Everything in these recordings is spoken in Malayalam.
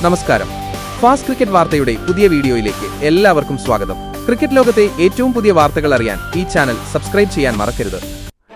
നമസ്കാരം. ഫാസ്റ്റ് ക്രിക്കറ്റ് വാർത്തയുടെ പുതിയ വീഡിയോയിലേക്ക് എല്ലാവർക്കും സ്വാഗതം. ക്രിക്കറ്റ് ലോകത്തെ ഏറ്റവും പുതിയ വാർത്തകൾ അറിയാൻ ഈ ചാനൽ സബ്സ്ക്രൈബ് ചെയ്യാൻ മറക്കരുത്.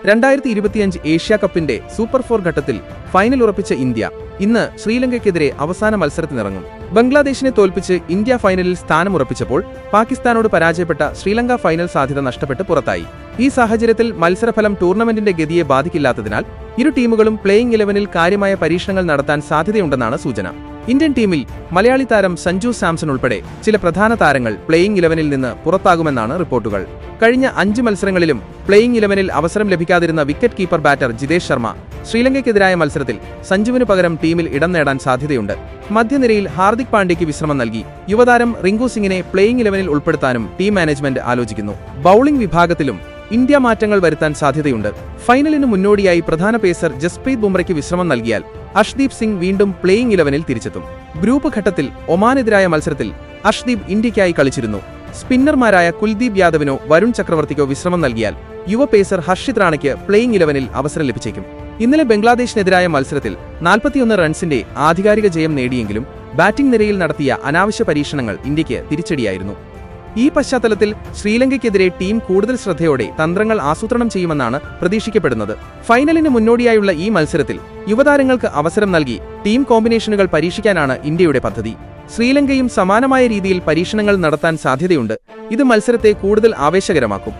2025 ഏഷ്യാ കപ്പിന്റെ സൂപ്പർ 4 ഘട്ടത്തിൽ ഫൈനൽ ഉറപ്പിച്ച ഇന്ത്യ ഇന്ന് ശ്രീലങ്കയ്ക്കെതിരെ അവസാന മത്സരത്തിനിറങ്ങും. ബംഗ്ലാദേശിനെ തോൽപ്പിച്ച് ഇന്ത്യ ഫൈനലിൽ സ്ഥാനമുറപ്പിച്ചപ്പോൾ പാകിസ്ഥാനോട് പരാജയപ്പെട്ട ശ്രീലങ്ക ഫൈനൽ സാധ്യത നഷ്ടപ്പെട്ട് പുറത്തായി. ഈ സാഹചര്യത്തിൽ മത്സരഫലം ടൂർണമെന്റിന്റെ ഗതിയെ ബാധിക്കില്ലാത്തതിനാൽ ഇരു ടീമുകളും പ്ലേയിംഗ് 11-ൽ കാര്യമായ പരീക്ഷണങ്ങൾ നടത്താൻ സാധ്യതയുണ്ടെന്നാണ് സൂചന. ഇന്ത്യൻ ടീമിൽ മലയാളി താരം സഞ്ജു സാംസൺ ഉൾപ്പെടെ ചില പ്രധാന താരങ്ങൾ പ്ലേയിംഗ് 11-ൽ നിന്ന് പുറത്താകുമെന്നാണ് റിപ്പോർട്ടുകൾ. കഴിഞ്ഞ 5 മത്സരങ്ങളിലും പ്ലേയിംഗ് 11-ൽ അവസരം ലഭിക്കാതിരുന്ന wicket keeper batter Jitesh Sharma ശ്രീലങ്കയ്ക്കെതിരായ മത്സരത്തിൽ സഞ്ജുവിന് പകരം ടീമിൽ ഇടം നേടാൻ സാധ്യതയുണ്ട്. മധ്യനിരയിൽ ഹാർദിക് പാണ്ഡ്യയ്ക്ക് വിശ്രമം നൽകി യുവതാരം റിങ്കു സിംഗിനെ പ്ലേയിംഗ് 11-ൽ ഉൾപ്പെടുത്താനും ടീം മാനേജ്മെന്റ് ആലോചിക്കുന്നു. ബൌളിംഗ് വിഭാഗത്തിലും ഇന്ത്യ മാറ്റങ്ങൾ വരുത്താൻ സാധ്യതയുണ്ട്. ഫൈനലിന് മുന്നോടിയായി പ്രധാന പേസർ ജസ്പ്രീത് ബുംറയ്ക്ക് വിശ്രമം നൽകിയാൽ അർഷ്ദീപ് സിംഗ് വീണ്ടും പ്ലേയിംഗ് 11-ൽ തിരിച്ചെത്തും. ഗ്രൂപ്പ് ഘട്ടത്തിൽ ഒമാനെതിരായ മത്സരത്തിൽ അർഷ്ദീപ് ഇന്ത്യയ്ക്കായി കളിച്ചിരുന്നു. സ്പിന്നർമാരായ കുൽദീപ് യാദവിനോ വരുൺ ചക്രവർത്തിക്കോ വിശ്രമം നൽകിയാൽ യുവ പേസർ ഹർഷിത് റാണയ്ക്ക് പ്ലേയിംഗ് 11-ൽ അവസരം ലഭിച്ചേക്കും. ഇന്നലെ ബംഗ്ലാദേശിനെതിരായ മത്സരത്തിൽ 41 റൺസിന്റെ ആധികാരിക ജയം നേടിയെങ്കിലും ബാറ്റിംഗ് നിരയിൽ നടത്തിയ അനാവശ്യ പരീക്ഷണങ്ങൾ ഇന്ത്യയ്ക്ക് തിരിച്ചടിയായിരുന്നു. ഈ പശ്ചാത്തലത്തിൽ ശ്രീലങ്കയ്ക്കെതിരെ ടീം കൂടുതൽ ശ്രദ്ധയോടെ തന്ത്രങ്ങൾ ആസൂത്രണം ചെയ്യുമെന്നാണ് പ്രതീക്ഷിക്കപ്പെടുന്നത്. ഫൈനലിന് മുന്നോടിയായുള്ള ഈ മത്സരത്തിൽ യുവതാരങ്ങൾക്ക് അവസരം നൽകി ടീം കോമ്പിനേഷനുകൾ പരീക്ഷിക്കാനാണ് ഇന്ത്യയുടെ പദ്ധതി. ശ്രീലങ്കയും സമാനമായ രീതിയിൽ പരീക്ഷണങ്ങൾ നടത്താൻ സാധ്യതയുണ്ട്. ഇത് മത്സരത്തെ കൂടുതൽ ആവേശകരമാക്കും.